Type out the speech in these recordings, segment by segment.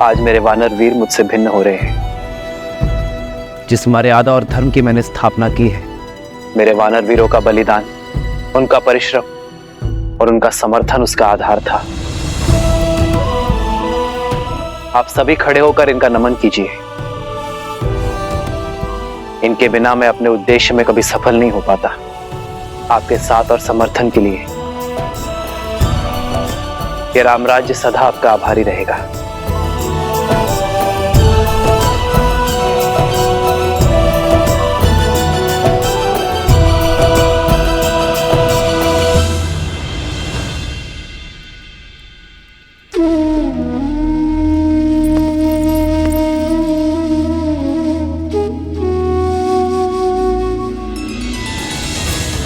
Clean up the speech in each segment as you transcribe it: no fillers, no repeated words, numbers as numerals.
आज मेरे वानर वीर मुझसे भिन्न हो रहे हैं। जिस मर्यादा और धर्म की मैंने स्थापना की है, मेरे वानर वीरों का बलिदान, उनका परिश्रम और उनका समर्थन उसका आधार था। आप सभी खड़े होकर इनका नमन कीजिए। इनके बिना मैं अपने उद्देश्य में कभी सफल नहीं हो पाता। आपके साथ और समर्थन के लिए ये रामराज्य सदा आपका आभारी रहेगा।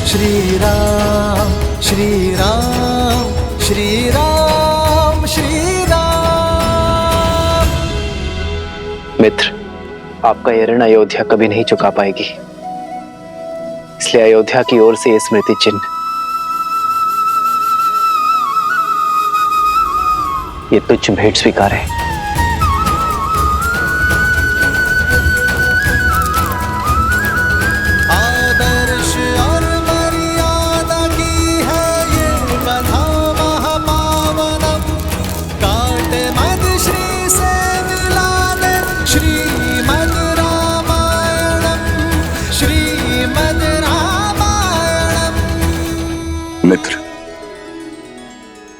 श्री राम श्री राम श्री राम श्री राम। मित्र, आपका ये ऋण अयोध्या कभी नहीं चुका पाएगी, इसलिए अयोध्या की ओर से ये स्मृति चिन्ह, ये तुच्छ भेंट स्वीकार है। मित्र,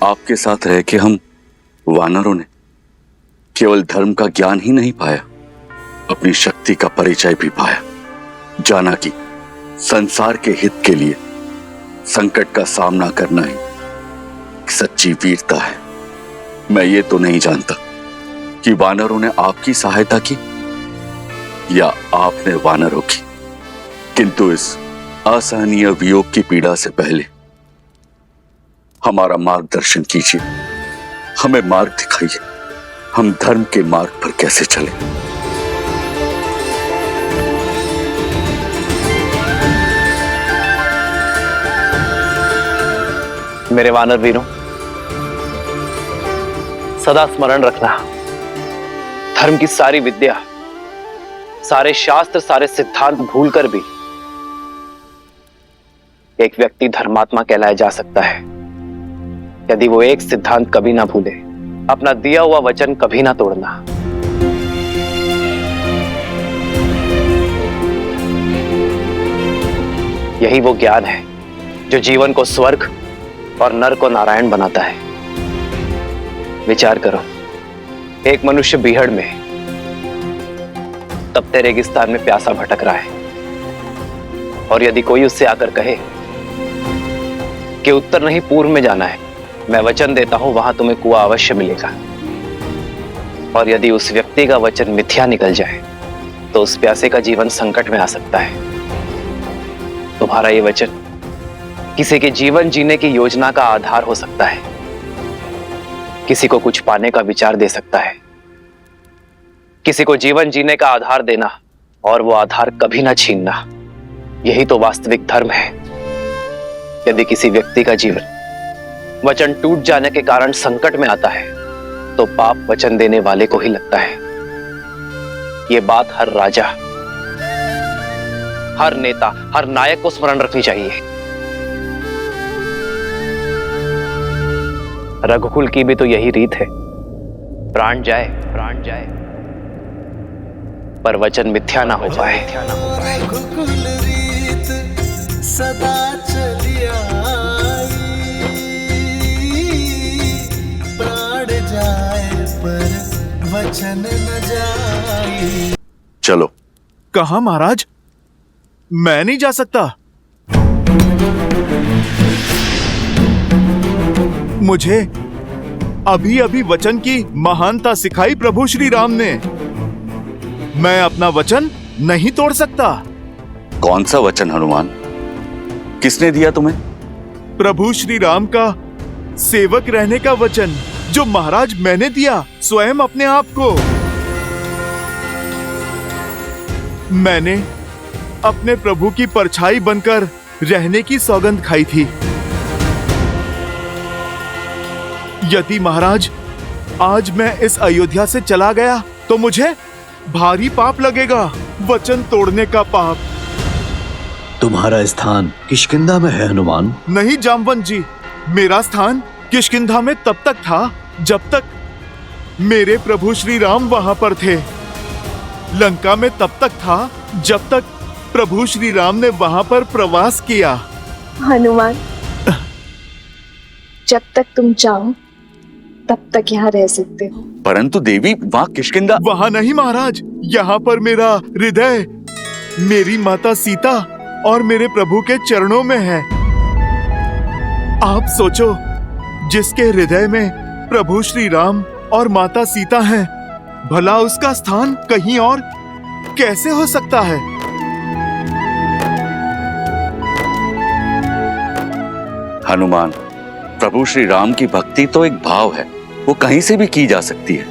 आपके साथ रह के हम वानरों ने केवल धर्म का ज्ञान ही नहीं पाया, अपनी शक्ति का परिचय भी पाया। जाना कि संसार के हित के लिए संकट का सामना करना ही सच्ची वीरता है। मैं ये तो नहीं जानता कि वानरों ने आपकी सहायता की या आपने वानरों की, किंतु इस असहनीय वियोग की पीड़ा से पहले हमारा मार्गदर्शन कीजिए, हमें मार्ग दिखाइए, हम धर्म के मार्ग पर कैसे चलें। मेरे वानर वीरों, सदा स्मरण रखना, धर्म की सारी विद्या, सारे शास्त्र, सारे सिद्धांत भूलकर भी एक व्यक्ति धर्मात्मा कहलाया जा सकता है यदि वो एक सिद्धांत कभी ना भूले, अपना दिया हुआ वचन कभी ना तोड़ना। यही वो ज्ञान है जो जीवन को स्वर्ग और नर को नारायण बनाता है। विचार करो, एक मनुष्य बीहड़ में, तपते रेगिस्तान में प्यासा भटक रहा है, और यदि कोई उससे आकर कहे कि उत्तर नहीं पूर्व में जाना है, मैं वचन देता हूं वहां तुम्हें कुआं अवश्य मिलेगा, और यदि उस व्यक्ति का वचन मिथ्या निकल जाए तो उस प्यासे का जीवन संकट में आ सकता है। तुम्हारा ये वचन किसी के जीवन जीने की योजना का आधार हो सकता है, किसी को कुछ पाने का विचार दे सकता है, किसी को जीवन जीने का आधार देना और वो आधार कभी ना छीनना, यही तो वास्तविक धर्म है। यदि किसी व्यक्ति का जीवन वचन टूट जाने के कारण संकट में आता है तो पाप वचन देने वाले को ही लगता है। ये बात हर राजा, हर नेता, हर नायक को स्मरण रखनी चाहिए। रघुकुल की भी तो यही रीत है, प्राण जाए पर वचन मिथ्या ना हो पाए। रघुकुल रीत सदा चली आई, प्राण जाए पर वचन न जाए। चलो। कहाँ महाराज? मैं नहीं जा सकता। मुझे अभी अभी वचन की महानता सिखाई प्रभु श्री राम ने। मैं अपना वचन नहीं तोड़ सकता। कौन सा वचन हनुमान? किसने दिया तुम्हें? प्रभु श्री राम का सेवक रहने का वचन, जो महाराज मैंने दिया स्वयं अपने आप को। मैंने अपने प्रभु की परछाई बनकर रहने की सौगंध खाई थी। यदि महाराज आज मैं इस अयोध्या से चला गया तो मुझे भारी पाप लगेगा, वचन तोड़ने का पाप। तुम्हारा स्थान किष्किंधा में है हनुमान। नहीं जामवंत जी, मेरा स्थान किष्किंधा में तब तक था जब तक मेरे प्रभु श्री राम वहां पर थे। लंका में तब तक था जब तक प्रभु श्री राम ने वहां पर प्रवास किया। हनुमान, जब तक तुम चाहो तब तक यहाँ रह सकते हो। परंतु देवी, वहां किष्किंधा। वहां नहीं महाराज, यहाँ पर मेरा हृदय मेरी माता सीता और मेरे प्रभु के चरणों में है। आप सोचो, जिसके हृदय में प्रभु श्री राम और माता सीता हैं, भला उसका स्थान कहीं और कैसे हो सकता है? हनुमान, प्रभु श्री राम की भक्ति तो एक भाव है, वो कहीं से भी की जा सकती है।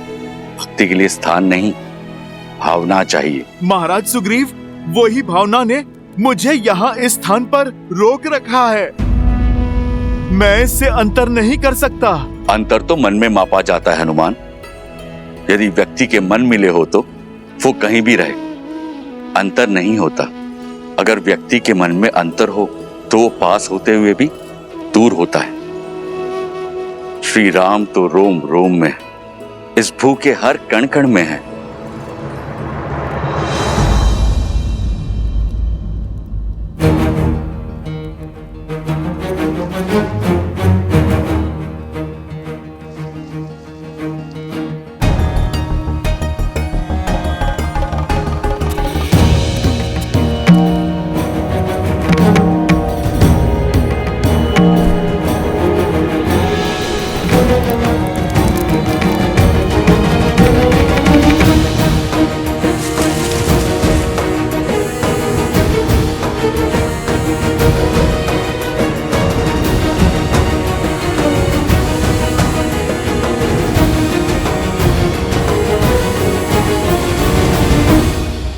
भक्ति के लिए स्थान नहीं, भावना चाहिए। महाराज सुग्रीव, वही भावना ने मुझे यहाँ इस स्थान पर रोक रखा है। मैं इससे अंतर नहीं कर सकता। अंतर तो मन में मापा जाता है हनुमान। यदि व्यक्ति के मन मिले हो तो वो कहीं भी रहे, अंतर नहीं होता। अगर व्यक्ति के मन में अंतर हो तो वो पास होते हुए भी दूर होता है। श्री राम तो रोम रोम में, इस भू के हर कण कण में है।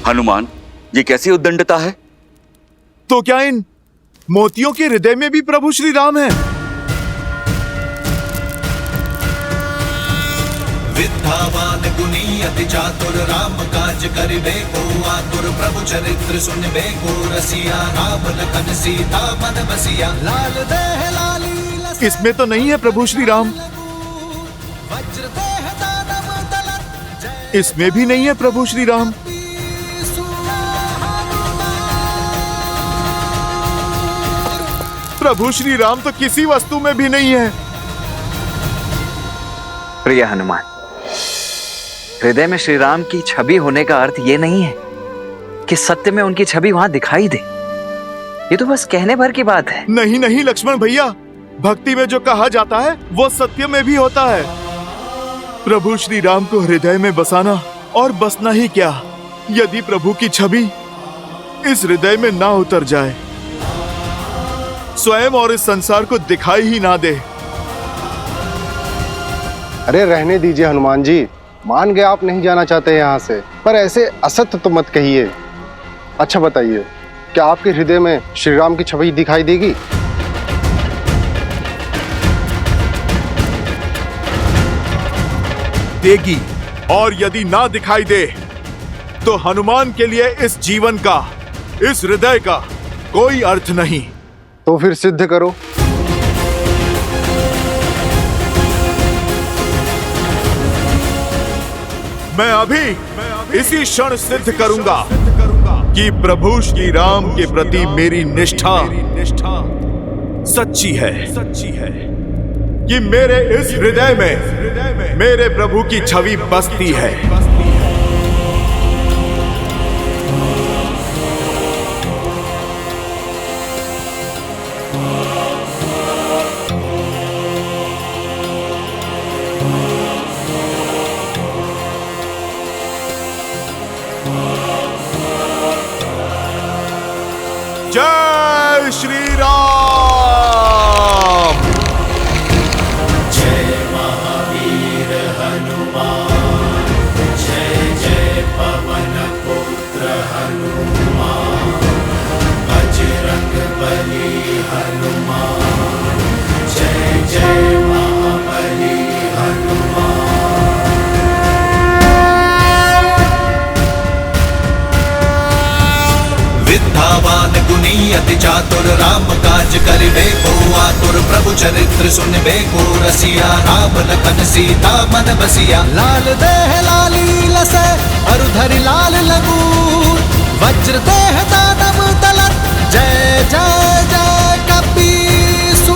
हनुमान, ये कैसी उद्दंडता है? तो क्या इन मोतियों के हृदय में भी प्रभु श्री राम है? विद्यावान गुणी अति चातुर, राम काज करिबे को आतुर। प्रभु चरित्र सुनबे को रसिया, राम लखन सीता मन बसिया। लाल देह लाली, इसमें तो नहीं है प्रभु श्री राम। वज्र देह दानव दलन, इसमें भी नहीं है प्रभु श्री राम। प्रभु श्री राम तो किसी वस्तु में भी नहीं है। प्रिय हनुमान, हृदय में श्री राम की छवि होने का अर्थ ये नहीं है कि सत्य में उनकी छवि वहां दिखाई दे। ये तो बस कहने भर की बात है। नहीं नहीं लक्ष्मण भैया, भक्ति में जो कहा जाता है वो सत्य में भी होता है। प्रभु श्री राम को हृदय में बसाना और बसना ही क्या, यदि प्रभु की छवि इस हृदय में ना उतर जाए, स्वयं और इस संसार को दिखाई ही ना दे। अरे रहने दीजिए हनुमान जी, मान गए आप नहीं जाना चाहते यहाँ से, पर ऐसे असत्य तो मत कहिए। अच्छा बताइए, क्या आपके हृदय में श्री राम की छवि दिखाई देगी? देगी, और यदि ना दिखाई दे तो हनुमान के लिए इस जीवन का, इस हृदय का कोई अर्थ नहीं। तो फिर सिद्ध करो। मैं अभी इसी क्षण सिद्ध करूंगा कि प्रभु श्री राम के प्रति मेरी निष्ठा सच्ची है, कि मेरे इस हृदय में मेरे प्रभु की छवि बसती है। जय श्री राम। जय महावीर हनुमान, जय चरित्र सुनबे को रसिया राम लखन सीता मन बसिया लाल देह लाली लसे अरुधरि लाल लगूर वज्र देह दानव दलत जय जय जय कपीसु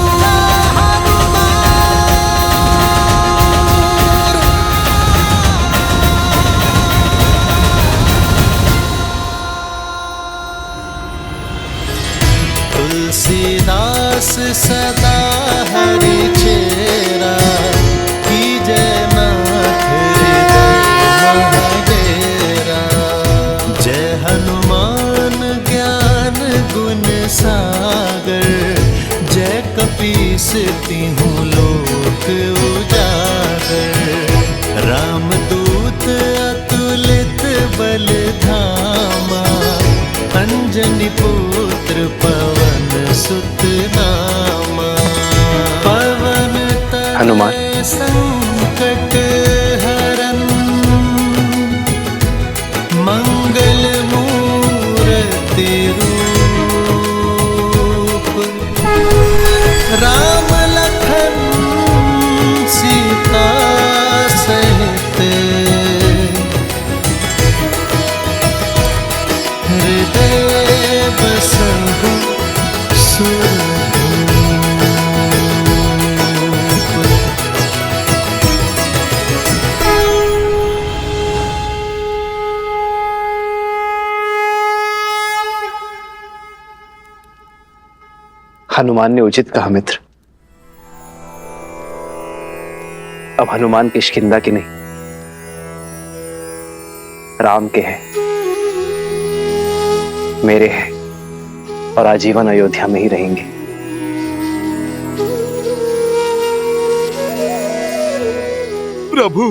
तुलसीदास सदा हरि चेरा की जय नाथ हृदय महाडेरा जय हनुमान ज्ञान गुण सागर जय कपीस तिहुँ लोक उजागर रामदूत अतुलित बल धामा अंजनी पुत्र पवन सुत नामा पवन हनुमान। तनय संकट हरन मंगल मूर्ति रूप राम लखन सीता सहित हृदय बसहु सुरभूप। हनुमान ने उचित कहा मित्र। अब हनुमान किष्किंधा के नहीं, राम के हैं, मेरे हैं और आजीवन अयोध्या में ही रहेंगे। प्रभु,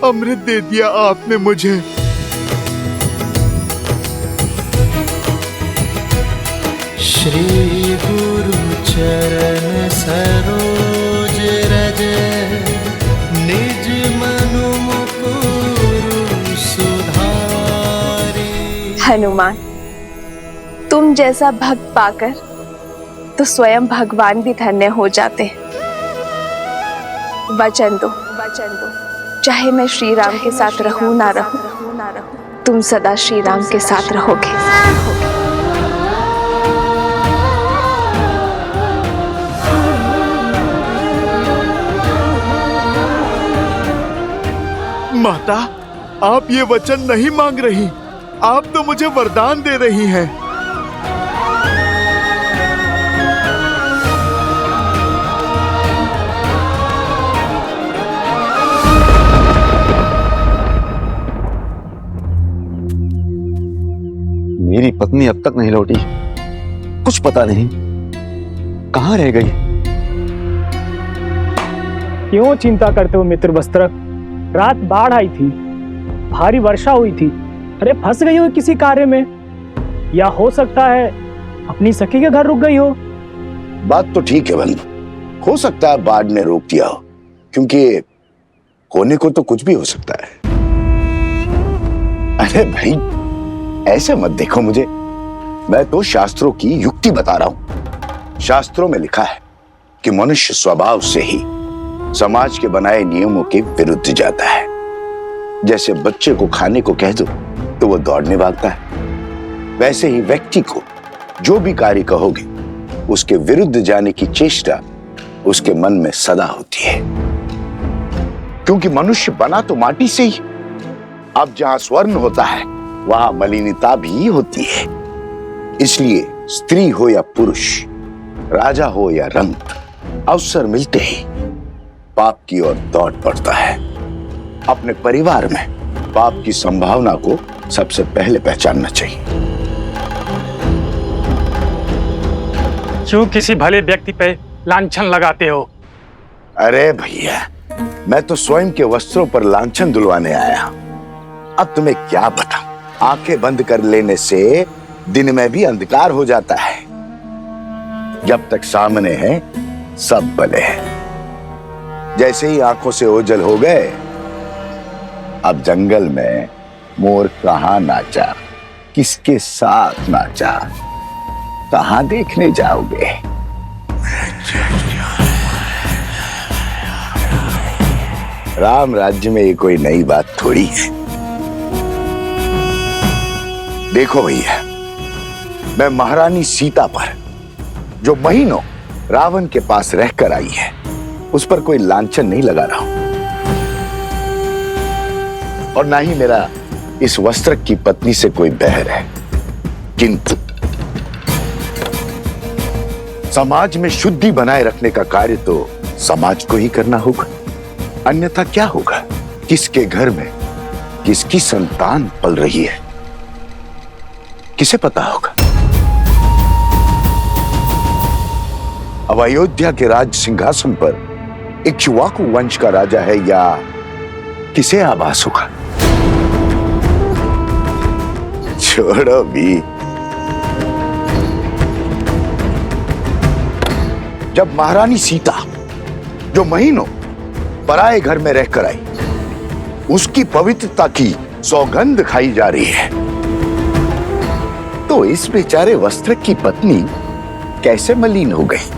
अमृत दे दिया आपने मुझे। श्री गुरु चरण सरोज रज निज मनु मुकुरु सुधारी। हनुमान, तुम जैसा भक्त पाकर तो स्वयं भगवान भी धन्य हो जाते हैं। वचन दो, चाहे मैं श्री राम के साथ रहूं ना रहूं, तुम सदा श्री राम के साथ रहोगे। माता, आप ये वचन नहीं मांग रही, आप तो मुझे वरदान दे रही हैं। मेरी पत्नी अब तक नहीं लौटी, कुछ पता नहीं कहाँ रह गई। क्यों चिंता करते हो मित्र वस्त्र? रात बाढ़ आई थी, भारी वर्षा हुई थी। अरे फंस गई हो किसी कार्य में, या हो सकता है अपनी सखी के घर रुक गई हो। बात तो ठीक है बंधु, हो सकता है बाढ़ ने रोक दिया हो, क्योंकि होने को तो कुछ भी हो सकता है। अरे भाई, ऐसे मत देखो मुझे, मैं तो शास्त्रों की युक्ति बता रहा हूं। शास्त्रों में लिखा है कि मनुष्य स्वभाव से ही समाज के बनाए नियमों के विरुद्ध जाता है। जैसे बच्चे को खाने को कह दो तो वो दौड़ने भागता है, वैसे ही व्यक्ति को जो भी कार्य कहोगे उसके विरुद्ध जाने की चेष्टा उसके मन में सदा होती है। क्योंकि मनुष्य बना तो माटी से ही, अब जहां स्वर्ण होता है वहां मलिनता भी होती है। इसलिए स्त्री हो या पुरुष, राजा हो या रंक, अवसर मिलते ही पाप की ओर दौड़ पड़ता है। अपने परिवार में पाप की संभावना को सबसे पहले पहचानना चाहिए। क्यों किसी भले व्यक्ति पे लांछन लगाते हो? अरे भैया, मैं तो स्वयं के वस्त्रों पर लांछन दुलवाने आया। अब तुम्हें क्या बताऊं, आंखें बंद कर लेने से दिन में भी अंधकार हो जाता है। जब तक सामने है सब भले हैं। जैसे ही आंखों से ओझल हो गए, अब जंगल में मोर कहां नाचा, किसके साथ नाचा, कहां देखने जाओगे? राम राज्य में ये कोई नई बात थोड़ी है। देखो भैया, मैं महारानी सीता पर जो महीनों रावण के पास रहकर आई है, उस पर कोई लांछन नहीं लगा रहा हूं, और ना ही मेरा इस वस्त्र की पत्नी से कोई बैर है। किंतु समाज में शुद्धि बनाए रखने का कार्य तो समाज को ही करना होगा, अन्यथा क्या होगा? किसके घर में किसकी संतान पल रही है, किसे पता होगा? अब अयोध्या के राज सिंहासन पर इक्ष्वाकु वंश का राजा है या किसे आभास होगा? छोड़ो भी। जब महारानी सीता जो महीनों पराए घर में रहकर आई, उसकी पवित्रता की सौगंध खाई जा रही है, तो इस बेचारे वस्त्र की पत्नी कैसे मलिन हो गई?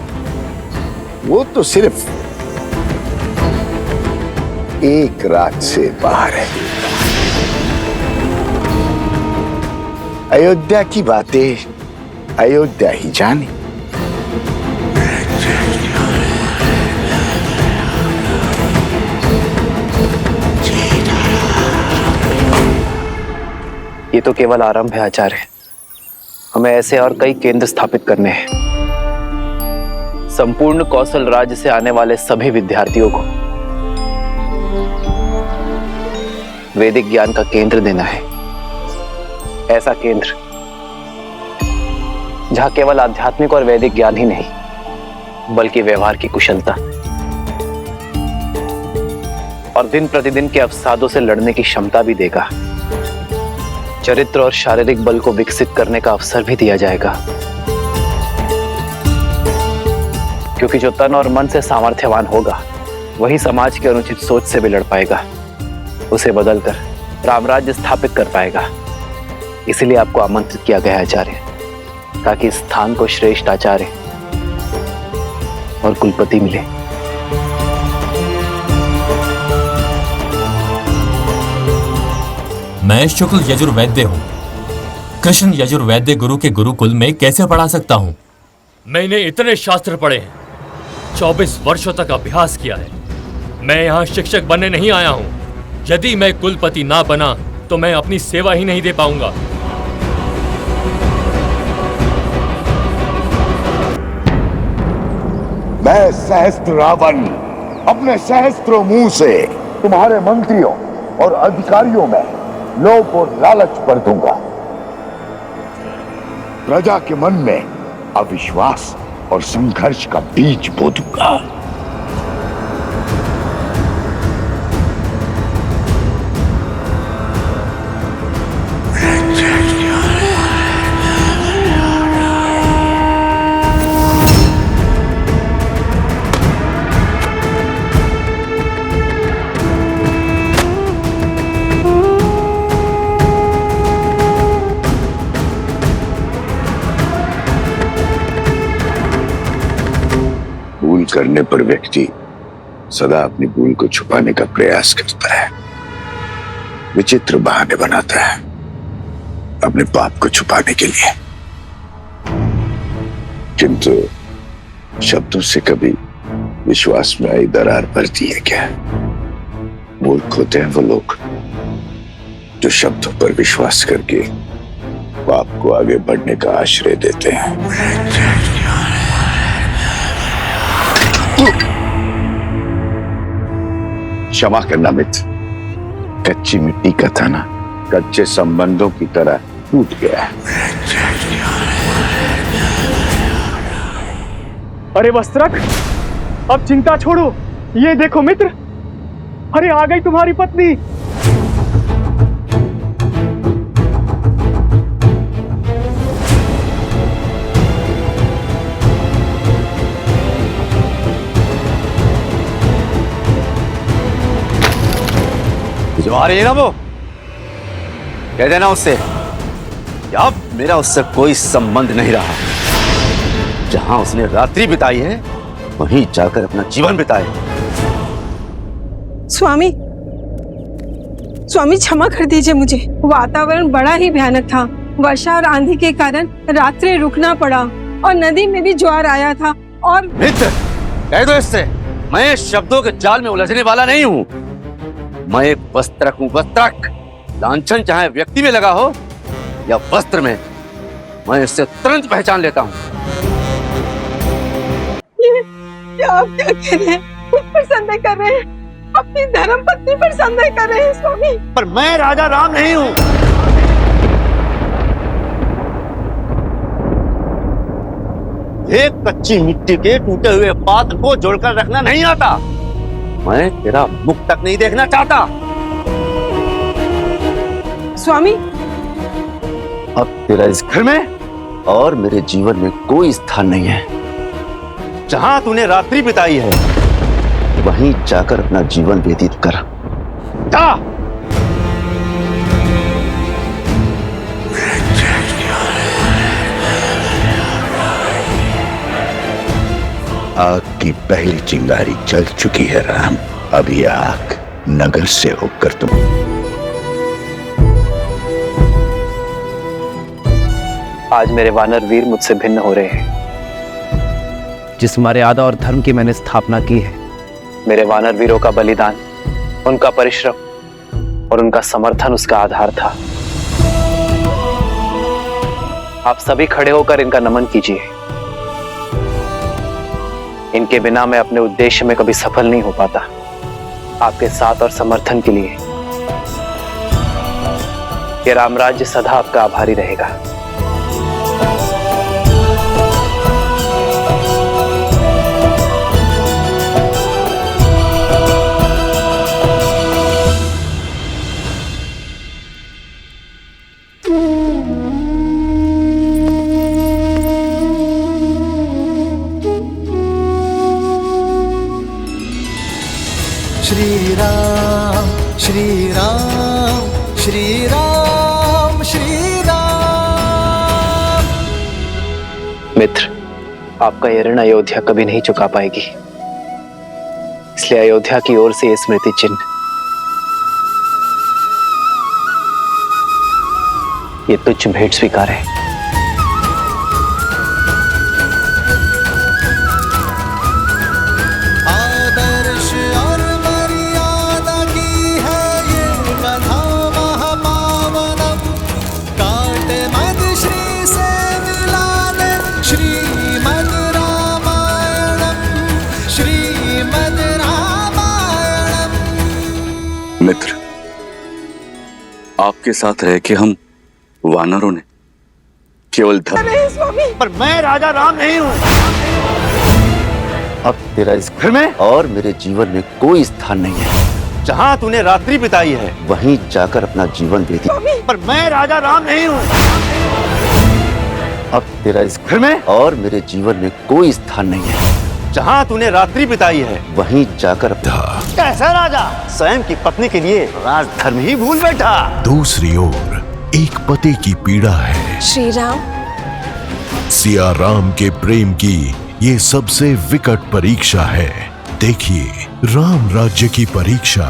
वो तो सिर्फ एक रात से बाहर है। अयोध्या की बातें अयोध्या ही जाने। ये तो केवल आरंभ है आचार्य, हमें ऐसे और कई केंद्र स्थापित करने हैं। संपूर्ण कौशल राज्य से आने वाले सभी विद्यार्थियों को वैदिक ज्ञान का केंद्र देना है। ऐसा केंद्र जहां केवल आध्यात्मिक और वैदिक ज्ञान ही नहीं, बल्कि व्यवहार की कुशलता और दिन प्रतिदिन के अवसादों से लड़ने की क्षमता भी देगा। चरित्र और शारीरिक बल को विकसित करने का अवसर भी दिया जाएगा, क्योंकि जो तन और मन से सामर्थ्यवान होगा, वही समाज की अनुचित सोच से भी लड़ पाएगा, उसे बदलकर रामराज्य स्थापित कर पाएगा। इसीलिए आपको आमंत्रित किया गया आचार्य, ताकि इस स्थान को श्रेष्ठ आचार्य और कुलपति मिले। मैं शुक्ल यजुर्वैद्य हूँ। कृष्ण यजुर्वैद्य गुरु के गुरुकुल में कैसे पढ़ा सकता हूँ? मैंने इतने शास्त्र पढ़े हैं, 24 वर्षों तक अभ्यास किया है। मैं यहाँ शिक्षक बनने नहीं आया हूँ। यदि मैं कुलपति ना बना तो मैं अपनी सेवा ही नहीं दे पाऊंगा। मैं सहस्त्र रावण अपने सहस्त्रों मुंह से तुम्हारे मंत्रियों और अधिकारियों में लोभ और लालच भर दूंगा। प्रजा के मन में अविश्वास और संघर्ष का बीज बो दूंगा। करने पर व्यक्ति सदा अपनी भूल को छुपाने का प्रयास करता है, विचित्र बहाने बनाता है अपने पाप को छुपाने के लिए। किंतु शब्दों से कभी विश्वास में आई दरार पड़ती है क्या? मूर्ख होते हैं वो लोग जो शब्दों पर विश्वास करके पाप को आगे बढ़ने का आश्रय देते हैं। क्षमा करना मित्र, कच्ची मिट्टी का था ना, कच्चे संबंधों की तरह टूट गया। अरे वस्त्रक, अब चिंता छोड़ो। ये देखो मित्र, अरे आ गई तुम्हारी पत्नी। जो आ रही है ना, वो कह देना उससे, अब मेरा उससे कोई संबंध नहीं रहा। जहां उसने रात्रि बिताई है वहीं जाकर अपना जीवन बिताए। स्वामी, स्वामी क्षमा कर दीजिए मुझे। वातावरण बड़ा ही भयानक था। वर्षा और आंधी के कारण रात्रि रुकना पड़ा और नदी में भी ज्वार आया था। और मित्र, कह दो इससे, मैं शब्दों के जाल में उलझने वाला नहीं हूँ। मैं एक वस्त्रक हूँ, वस्त्रक। लांछन चाहे व्यक्ति में लगा हो या वस्त्र में, मैं इससे तुरंत पहचान लेता हूँ। ये आप क्या कह रहे हैं? मुझ पर संदेह कर रहे हैं? अपनी धर्म पत्नी पर संदेह कर रहे हैं स्वामी? पर मैं राजा राम नहीं हूँ। एक कच्ची मिट्टी के टूटे हुए पात्र को जोड़कर रखना नहीं आता। मैं तेरा मुख तक नहीं देखना चाहता। स्वामी, अब तेरा इस घर में और मेरे जीवन में कोई स्थान नहीं है। जहां तूने रात्रि बिताई है वहीं जाकर अपना जीवन व्यतीत कर। जा। आग की पहली चिंगारी जल चुकी है राम। अब ये आग नगर से होकर तुम। आज मेरे वानर वीर मुझसे भिन्न हो रहे हैं। जिस मर्यादा और धर्म की मैंने स्थापना की है, मेरे वानर वीरों का बलिदान, उनका परिश्रम और उनका समर्थन उसका आधार था। आप सभी खड़े होकर इनका नमन कीजिए। इनके बिना मैं अपने उद्देश्य में कभी सफल नहीं हो पाता। आपके साथ और समर्थन के लिए ये रामराज्य सदा आपका आभारी रहेगा। श्री राम श्री राम श्री राम श्री राम। मित्र, आपका ये ऋण अयोध्या कभी नहीं चुका पाएगी। इसलिए अयोध्या की ओर से ये स्मृति चिन्ह, ये तुच्छ भेंट स्वीकार है। आदर्श और मर्यादा की है ये कथा महापावनम। काटे मद श्री से मिलाने श्रीमद् रामायणम, श्रीमद् रामायणम। मित्र, आपके साथ रह के हम वानरों ने केवल स्वामी, पर मैं राजा राम नहीं हूँ। अब तेरा इस घर में और मेरे जीवन में कोई स्थान नहीं है। जहां तूने रात्रि बिताई है वहीं जाकर अपना जीवन व्यतीत। पर मैं राजा राम नहीं हूँ। अब तेरा इस घर में और मेरे जीवन में कोई स्थान नहीं है। जहां तूने रात्रि बिताई है वहीं जाकर कैसा राजा स्वयं की पत्नी के लिए राजधर्म ही भूल बैठा। दूसरी ओर एक पति की पीड़ा है। श्री राम, सिया राम के प्रेम की ये सबसे विकट परीक्षा है। देखिए राम राज्य की परीक्षा